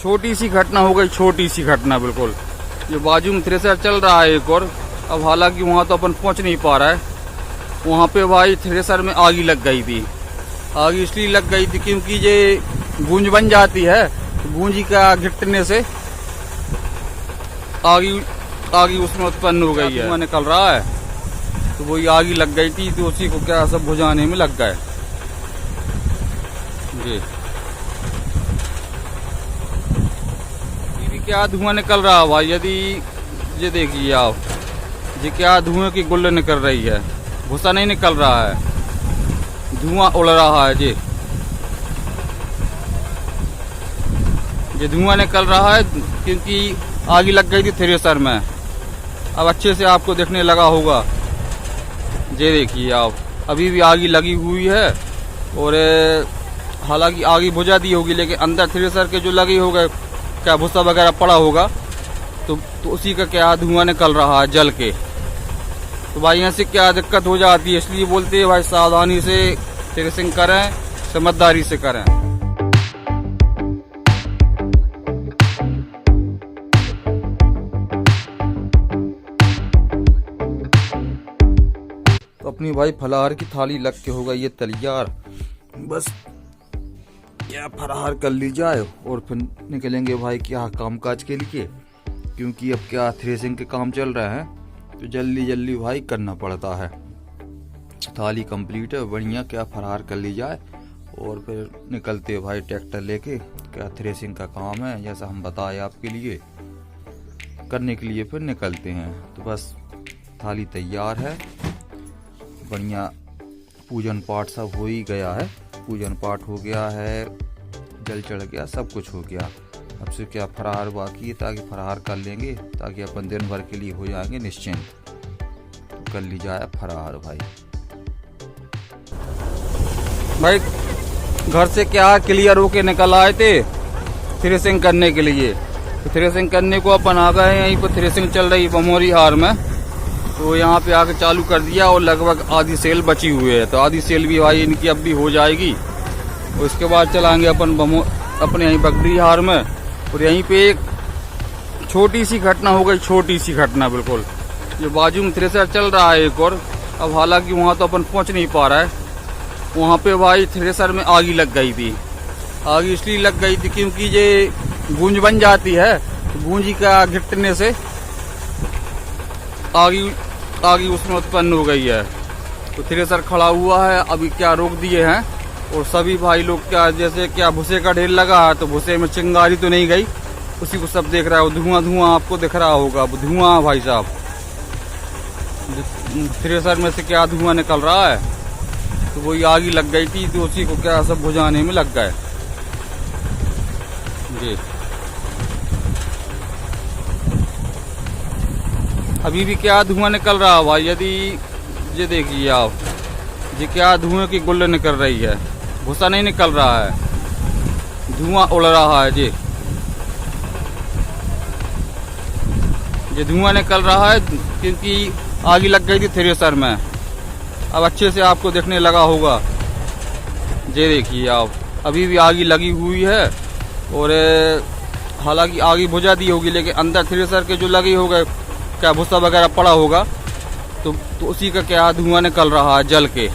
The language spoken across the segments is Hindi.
छोटी सी घटना हो गई, छोटी सी घटना बिल्कुल। ये बाजू में थ्रेसर चल रहा है एक और। अब हालांकि वहाँ तो अपन पहुँच नहीं पा रहा है। वहाँ पे भाई थ्रेसर में आग लग गई थी। आग इसलिए लग गई थी क्योंकि ये गूंज बन जाती है, गूंजी का घिटने से आग उसमें उत्पन्न हो गई है, धुआं निकल रहा है। तो वही आग लग गई थी, तो उसी को क्या सब बुझाने में लग गए जी। क्या धुआं निकल रहा है भाई, यदि ये देखिए आप, ये क्या धुएं की गुल्ल निकल रही है, भूसा नहीं निकल रहा है, धुआं उड़ रहा है जी। ये धुआं निकल रहा है क्योंकि आग लग गई थी थ्रेसर में। अब अच्छे से आपको दिखने लगा होगा, ये देखिए आप, अभी भी आग लगी हुई है। और हालांकि आग बुझा दी होगी, लेकिन अंदर थ्रेसर के जो लगी होगा, क्या भूसा वगैरह पड़ा होगा, तो उसी का क्या धुआं निकल रहा है जल के। तो भाई यहाँ से क्या दिक्कत हो जाती है, इसलिए बोलते हैं भाई सावधानी से थ्रेसिंग करें, समझदारी से करें। तो अपनी भाई फलाहार की थाली लग के हो गई ये तैयार। बस क्या फरार कर ली जाए और फिर निकलेंगे भाई क्या कामकाज के लिए, क्योंकि अब क्या थ्रेसिंग के काम चल रहे हैं, तो जल्दी जल्दी भाई करना पड़ता है। थाली कंप्लीट है, बढ़िया क्या फरार कर ली जाए और फिर निकलते भाई ट्रैक्टर लेके। क्या थ्रेसिंग का काम है, जैसा हम बताए आपके लिए, करने के लिए फिर निकलते हैं। तो बस थाली तैयार है, बढ़िया पूजन पाठ सब हो ही गया है, पूजन पाठ हो गया है, जल चढ़ गया, सब कुछ हो गया। अब से क्या फरार बाकी है, ताकि फरार कर लेंगे, ताकि अपन दिन भर के लिए हो जाएंगे निश्चिंत। तो कर ली जाए फरार भाई घर से क्या क्लियर होके निकल आए थे थ्रेसिंग करने के लिए। तो थ्रेसिंग करने को अपन आ गए, यहीं पर थ्रेसिंग चल रही बमोरी हार में। तो यहाँ पे आके चालू कर दिया और लगभग आधी सेल बची हुई है, तो आधी सेल भी भाई इनकी अब भी हो जाएगी। और उसके बाद चलाएंगे अपन अपने यहीं बगड़ी हार में। और यहीं पे एक छोटी सी घटना हो गई, छोटी सी घटना बिल्कुल। ये बाजू में थ्रेसर चल रहा है एक और। अब हालांकि वहाँ तो अपन पहुँच नहीं पा रहा है। वहाँ पे भाई थ्रेसर में आग लग गई थी। आग इसलिए लग गई थी क्योंकि ये गूंज बन जाती है, गूंजी का घिटने से आग उसमें उत्पन्न हो गई है। तो थ्रेसर खड़ा हुआ है, अभी क्या रोक दिए हैं। और सभी भाई लोग क्या, जैसे क्या भूसे का ढेर लगा है, तो भूसे में चिंगारी तो नहीं गई, उसी को सब देख रहा है। धुआं धुआं आपको दिख रहा होगा, धुआं भाई साहब, थ्रेसर में से क्या धुआं निकल रहा है। तो वही आग लग गई थी, तो उसी को क्या सब बुझाने में लग गए जी। अभी भी क्या धुआं निकल रहा है भाई, यदि ये देखिए आप, ये क्या धुएं की गुल्ल निकल रही है, भूसा नहीं निकल रहा है, धुआं उड़ रहा है जी। ये धुआं निकल रहा है क्योंकि आग लग गई थी थ्रेसर में। अब अच्छे से आपको दिखने लगा होगा, ये देखिए आप, अभी भी आग लगी हुई है। और हालांकि आग बुझा दी होगी, लेकिन अंदर थ्रेसर के जो लगी होगा, क्या भूसा वगैरह पड़ा होगा, तो उसी का क्या धुआं निकल रहा है जल के।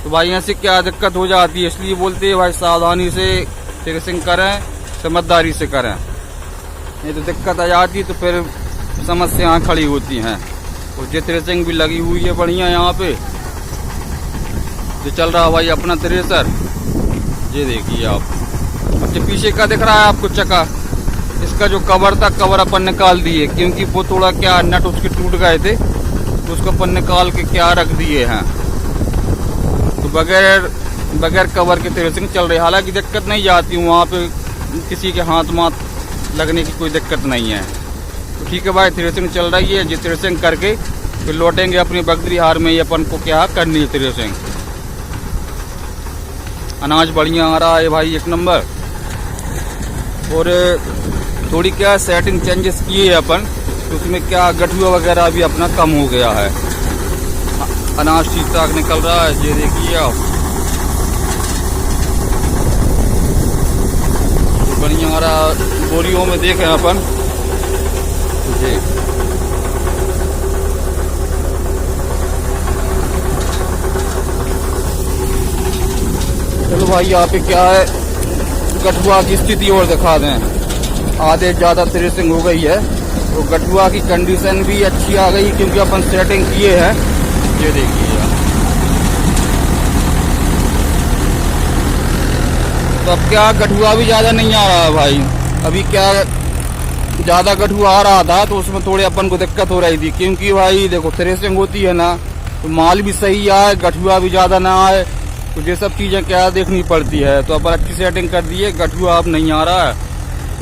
तो भाई यहाँ से क्या दिक्कत हो जाती है, इसलिए बोलते हैं भाई सावधानी से थ्रेसिंग करें, समझदारी से करें, नहीं तो दिक्कत आ जाती है, तो फिर समस्याएं खड़ी होती हैं। और ये थ्रेसिंग भी लगी हुई है बढ़िया यहाँ पे, जो चल रहा है भाई अपना थ्रेसर। ये देखिए आप, अब जो पीछे का दिख रहा है आपको चक्का, इसका जो कवर था, कवर अपन निकाल दिए क्योंकि वो थोड़ा क्या नट उसके टूट गए थे, तो उसको अपन निकाल के क्या रख दिए हैं। तो बगैर कवर के थ्रेसिंग चल रही है। हालांकि दिक्कत नहीं जाती, वहाँ पे किसी के हाथ माथ लगने की कोई दिक्कत नहीं है। तो ठीक है भाई, थ्रेसिंग चल रही है, जी थ्रेसिंग करके फिर लौटेंगे अपनी बगड़ी हार में। ये अपन को क्या करनी है थ्रेसिंग। अनाज बढ़िया आ रहा है भाई, एक नंबर। और थोड़ी क्या सेटिंग चेंजेस किए है अपन, तो उसमें क्या गठुआ वगैरह भी अपना कम हो गया है, अनाज ठीक ठाक निकल रहा है। ये देखिए आप, बढ़िया हमारा बोरियों में देखें अपन जी। चलो भाई यहाँ पे क्या है, गठुआ की स्थिति और दिखा दें। आधे ज्यादा थ्रेसिंग हो गई है तो गठुआ की कंडीशन भी अच्छी आ गई, क्योंकि अपन सेटिंग किए हैं। ये देखिए तो अब क्या गठुआ भी ज्यादा नहीं आ रहा है भाई। अभी क्या ज्यादा गठुआ आ रहा था तो उसमें थोड़े अपन को दिक्कत हो रही थी, क्योंकि भाई देखो थ्रेसिंग होती है ना तो माल भी सही आए, गठुआ भी ज्यादा ना आए, तो ये सब चीजें क्या देखनी पड़ती है। तो अपन अच्छी सेटिंग कर दी है, गठुआ अब नहीं आ रहा है।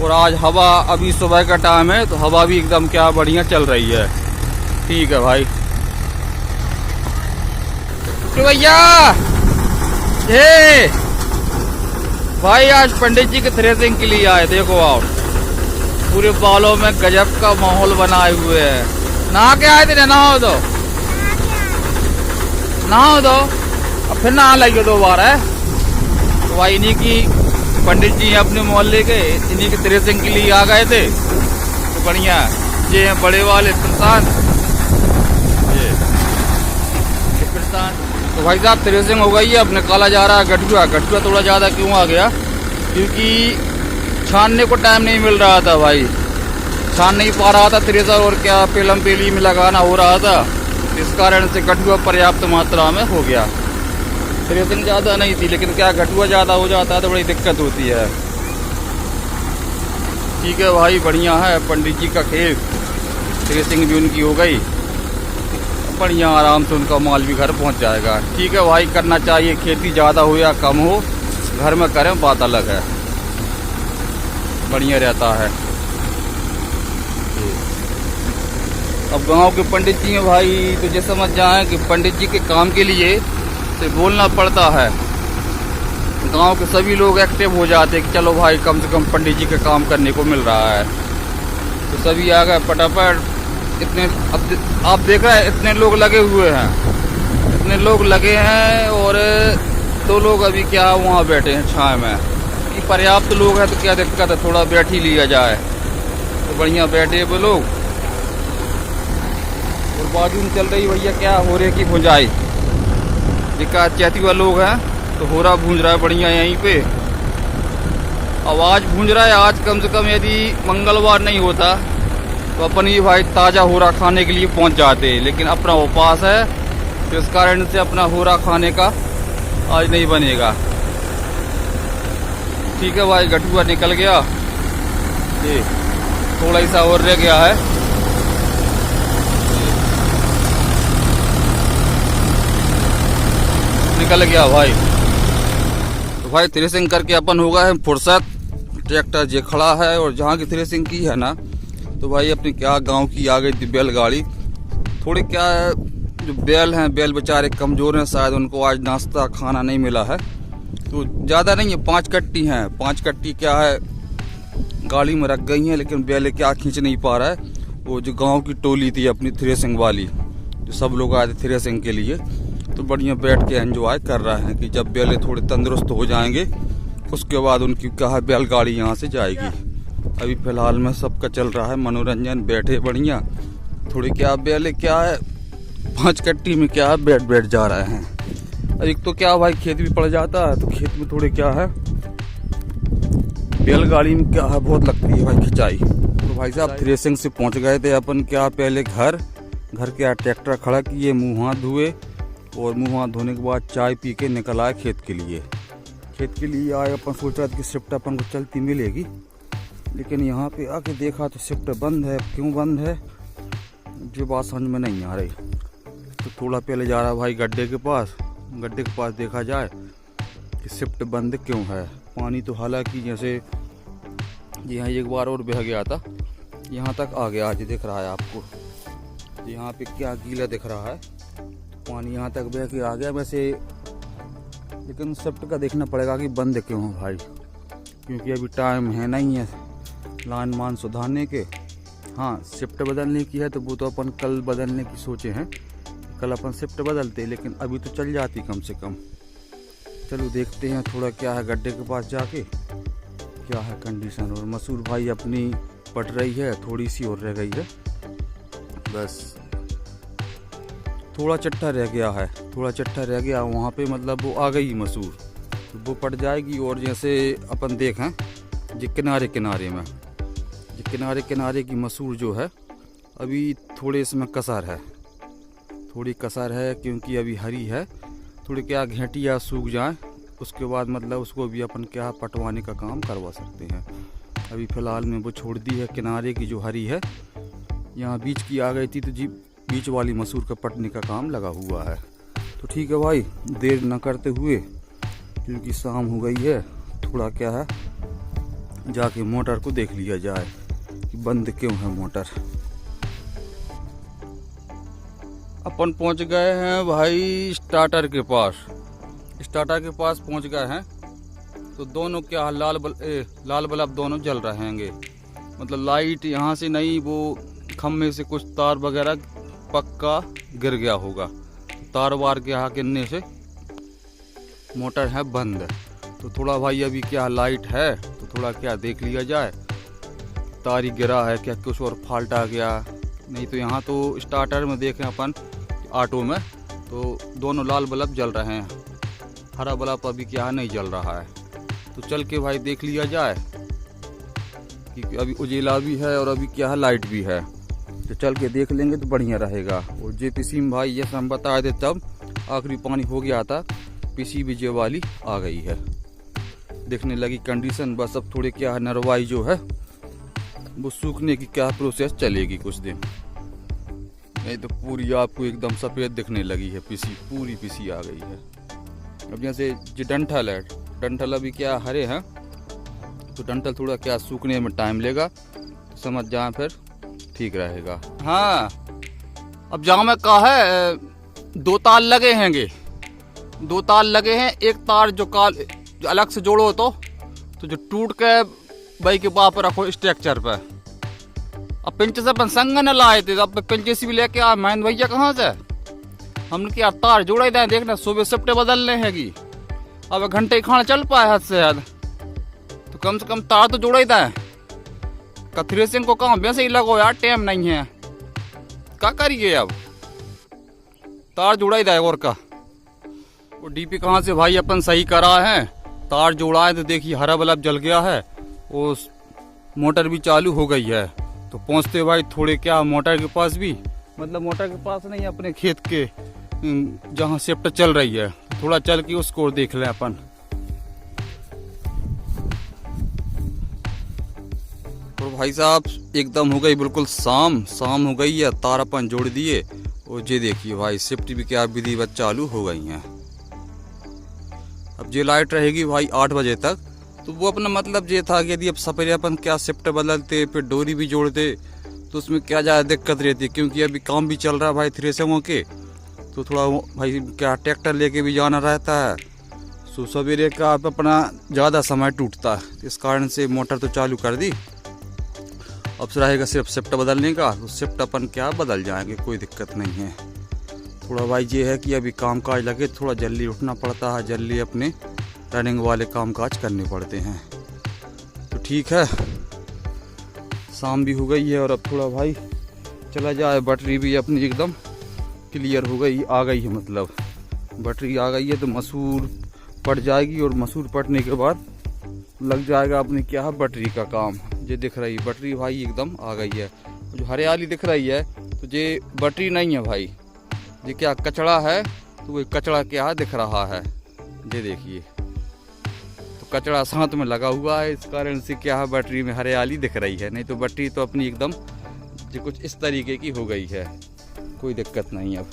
और आज हवा, अभी सुबह का टाइम है तो हवा भी एकदम क्या बढ़िया चल रही है। ठीक है भाई। तो भैया ये भाई आज पंडित जी के थ्रेसिंग के लिए आए, देखो आप पूरे बालों में गजब का माहौल बनाए हुए हैं। नहा के आए थे, नहाओ दो नहाओ दो, अब फिर नहा लगे 2 बार है। तो भाई इन्हीं की पंडित जी अपने मोहल्ले के, इन्हीं के थ्रेसिंग के लिए आ गए थे। तो बढ़िया ये हैं बड़े वाले प्रशांत, ये प्रशांत। तो भाई साहब थ्रेसिंग हो गई है, अब निकाला जा रहा है गठुआ। गठुआ थोड़ा ज्यादा क्यों आ गया, क्योंकि छानने को टाइम नहीं मिल रहा था भाई, छान नहीं पा रहा था थ्रेसर, और क्या पेलम पेली में लगाना हो रहा था, इस कारण से गठुआ पर्याप्त मात्रा में हो गया। थ्रेसिंग ज्यादा नहीं थी, लेकिन क्या गठुआ ज्यादा हो जाता है तो बड़ी दिक्कत होती है। ठीक है भाई, बढ़िया है पंडित जी का खेत, थ्रेसिंग भी उनकी हो गई, बढ़िया आराम से उनका माल भी घर पहुंच जाएगा। ठीक है भाई, करना चाहिए, खेती ज्यादा हो या कम हो घर में करें बात अलग है, बढ़िया रहता है। अब गांव के पंडित जी हैं भाई, तो ये समझ जाएं कि पंडित जी के काम के लिए से बोलना पड़ता है। गांव के सभी लोग एक्टिव हो जाते हैं कि चलो भाई कम से कम पंडित जी का काम करने को मिल रहा है, तो सभी आ गए फटाफट। इतने अब आप देख रहे हैं इतने लोग लगे हुए हैं, इतने लोग लगे हैं, और 2 लोग अभी क्या वहाँ बैठे हैं छाया में। कि पर्याप्त लोग हैं तो क्या दिक्कत है, थोड़ा बैठ ही लिया जाए। तो बढ़िया बैठे वो लोग, और बाजू में चल रही भैया क्या हो रही की भुंजाई, जिका चैती वाले लोग हैं तो हो रहा भूंज रहा है बढ़िया यहीं पे। आवाज भूंज रहा है। आज कम से कम यदि मंगलवार नहीं होता तो अपन ही भाई ताजा होरा खाने के लिए पहुंच जाते, लेकिन अपना उपवास है तो इस कारण से अपना होरा खाने का आज नहीं बनेगा। ठीक है भाई, गठुआ निकल गया, ये थोड़ा सा और रह गया है। निकल गया भाई। तो भाई थ्रेसिंग करके अपन हो गए फुर्सत, ट्रैक्टर जे खड़ा है, और जहाँ की थ्रेसिंग की है ना तो भाई अपनी क्या गांव की आ गई थी बैलगाड़ी। थोड़े क्या जो बैल हैं, बैल बेचारे कमजोर हैं, शायद उनको आज नाश्ता खाना नहीं मिला है, तो ज़्यादा नहीं है, 5 कट्टी हैं। 5 कट्टी क्या है गाड़ी में रख गई हैं, लेकिन बैल क्या खींच नहीं पा रहा है। वो जो गांव की टोली थी अपनी थ्रेसिंग वाली, जो सब लोग आए थे थ्रेसिंग के लिए, तो बढ़िया बैठ के एंजॉय कर रहे हैं कि जब बैल थोड़े तंदुरुस्त हो जाएंगे उसके बाद उनकी क्या बैलगाड़ी यहाँ से जाएगी। अभी फिलहाल में सबका चल रहा है मनोरंजन, बैठे बढ़िया थोड़ी क्या बैल क्या है 5 कट्टी में क्या है बैठ जा रहे हैं। एक तो क्या भाई खेत भी पड़ जाता है, तो खेत में थोड़े क्या है बैलगाड़ी में क्या है बहुत लगती है भाई खिंचाई। तो भाई साहब थ्रेसिंग से पहुंच गए थे अपन क्या पहले घर के ट्रैक्टर खड़ा किए, मुँह हाथ धोए, और मुँह हाथ धोने के बाद चाय पी के निकल आए खेत के लिए। आए अपन सोचा कि शिफ्ट अपन को चलती मिलेगी, लेकिन यहाँ पे आके देखा तो शिफ्ट बंद है। क्यों बंद है जो बात समझ में नहीं आ रही। तो थोड़ा पहले जा रहा भाई गड्ढे के पास देखा जाए कि शिफ्ट बंद क्यों है। पानी तो हालांकि जैसे यहाँ एक बार और बह गया था, यहाँ तक आ गया, आज दिख रहा है आपको, यहाँ पे क्या गीला दिख रहा है, पानी यहाँ तक बह के आ गया वैसे। लेकिन शिफ्ट का देखना पड़ेगा कि बंद क्यों है भाई, क्योंकि अभी टाइम है नहीं है लाइन मान सुधारने के। हाँ शिफ्ट बदलने की है तो वो तो अपन कल बदलने की सोचे हैं, कल अपन शिफ्ट बदलते, लेकिन अभी तो चल जाती कम से कम। चलो देखते हैं थोड़ा क्या है गड्ढे के पास जाके, क्या है कंडीशन। और मसूर भाई अपनी पट रही है, थोड़ी सी और रह गई है, बस थोड़ा चट्टा रह गया है, थोड़ा चट्टा रह गया वहाँ पे, मतलब वो आ गई मसूर, तो वो पट जाएगी। और जैसे अपन देखें ये किनारे किनारे में, ये किनारे किनारे की मसूर जो है अभी थोड़े इसमें कसर है, थोड़ी कसर है, क्योंकि अभी हरी है। थोड़ी क्या घेटिया सूख जाए उसके बाद मतलब उसको भी अपन क्या पटवाने का काम करवा सकते हैं। अभी फ़िलहाल में वो छोड़ दी है, किनारे की जो हरी है, यहाँ बीच की आ गई थी, तो जी बीच वाली मसूर का पटने का काम लगा हुआ है। तो ठीक है भाई, देर न करते हुए, क्योंकि शाम हो गई है, थोड़ा क्या है जाके मोटर को देख लिया जाए कि बंद क्यों है मोटर। अपन पहुंच गए हैं भाई स्टार्टर के पास, स्टार्टर के पास पहुंच गए हैं। तो दोनों क्या लाल बल्ब दोनों जल रहे हैंगे, मतलब लाइट यहाँ से नहीं, वो खम्भे से कुछ तार वगैरह पक्का गिर गया होगा, तार वार के यहाँ गिरने से मोटर है बंद। तो थोड़ा भाई अभी क्या लाइट है, तो थोड़ा क्या देख लिया जाए, तार ही गिरा है क्या, कुछ और फॉल्ट आ गया नहीं। तो यहाँ तो स्टार्टर में देखें अपन ऑटो में, तो दोनों लाल बल्ब जल रहे हैं, हरा बल्ब अभी क्या नहीं जल रहा है। तो चल के भाई देख लिया जाए कि अभी उजेला भी है और अभी क्या है लाइट भी है, तो चल के देख लेंगे तो बढ़िया रहेगा। और जे पीसी भाई ये हम बता दे, तब आखिरी पानी हो गया था, पीसी भी जे वाली आ गई है, देखने लगी कंडीशन। बस अब थोड़े क्या है नरवाई जो है वो सूखने की क्या प्रोसेस चलेगी कुछ दिन, नहीं तो पूरी आपको एकदम सफ़ेद दिखने लगी है, पीसी पूरी पीसी आ गई है। अब जैसे जो डंठल है, डंठल अभी क्या हरे हैं, तो डंठल थोड़ा क्या सूखने में टाइम लेगा, तो समझ जाए फिर ठीक रहेगा। हाँ, अब जहाँ में कहा है 2 तार लगे हैंगे, 2 तार लगे हैं, एक तार जो अलग से जोड़ो तो जो टूट के भाई के बाप रखो स्ट्रक्चर पे। अब पिंच से अपन संग न लाए थे, अब पिंच से भी लेके आ महेंद्र भैया कहाँ से, हमने क्या तार जोड़े दें, देखना सुबह शिफ्टे बदलने हैगी, अब घंटे खाना चल पाए हद से हद, तो कम से कम तार तो जोड़े दें। थ्रेसिंग को काम वैसे ही लगो यार, टाइम नहीं है, क्या करिए अब, तार जोड़ा ही और का। वो डीपी कहाँ से भाई अपन सही करा है, तार जोड़ा है, तो देखिए हरा बल्ब जल गया है, और मोटर भी चालू हो गई है। तो पहुँचते भाई थोड़े क्या मोटर के पास भी, मतलब मोटर के पास नहीं, अपने खेत के जहाँ शिफ्ट चल रही है, थोड़ा चल के उसको देख लें अपन। और भाई साहब एकदम हो गई बिल्कुल शाम हो गई है, तार अपन जोड़ दिए, और ये देखिए भाई शिफ्ट भी क्या विधिवत चालू हो गई है। अब ये लाइट रहेगी भाई 8 बजे तक, तो वो अपना मतलब ये था कि यदि अब सवेरे अपन क्या शिफ्ट बदलते फिर डोरी भी जोड़ते तो उसमें क्या ज़्यादा दिक्कत रहती है, क्योंकि अभी काम भी चल रहा है भाई थ्रेसरों के, तो थोड़ा भाई क्या ट्रैक्टर लेके भी जाना रहता है, तो सवेरे का अपना ज़्यादा समय टूटता है, इस कारण से मोटर तो चालू कर दी। अब रहेगा सिर्फ शिफ्ट बदलने का, तो शिफ्ट अपन क्या बदल जाएंगे, कोई दिक्कत नहीं है। थोड़ा भाई ये है कि अभी काम काज लगे, थोड़ा जल्दी उठना पड़ता है, जल्दी अपने रनिंग वाले काम काज करने पड़ते हैं। तो ठीक है, शाम भी हो गई है और अब थोड़ा भाई चला जाए, बैटरी भी अपनी एकदम क्लियर हो गई, आ गई है, मतलब बैटरी आ गई है, तो मसूर पट जाएगी, और मसूर पटने के बाद लग जाएगा अपनी क्या है बैटरी का काम। ये दिख रही है बैटरी भाई एकदम आ गई है, जो हरियाली दिख रही है तो ये बैटरी नहीं है भाई, ये क्या कचड़ा है, तो वो कचड़ा क्या दिख रहा है, ये देखिए, तो कचड़ा साथ में लगा हुआ है, इस कारण से क्या है बैटरी में हरियाली दिख रही है, नहीं तो बैटरी तो अपनी एकदम जो कुछ इस तरीके की हो गई है, कोई दिक्कत नहीं। अब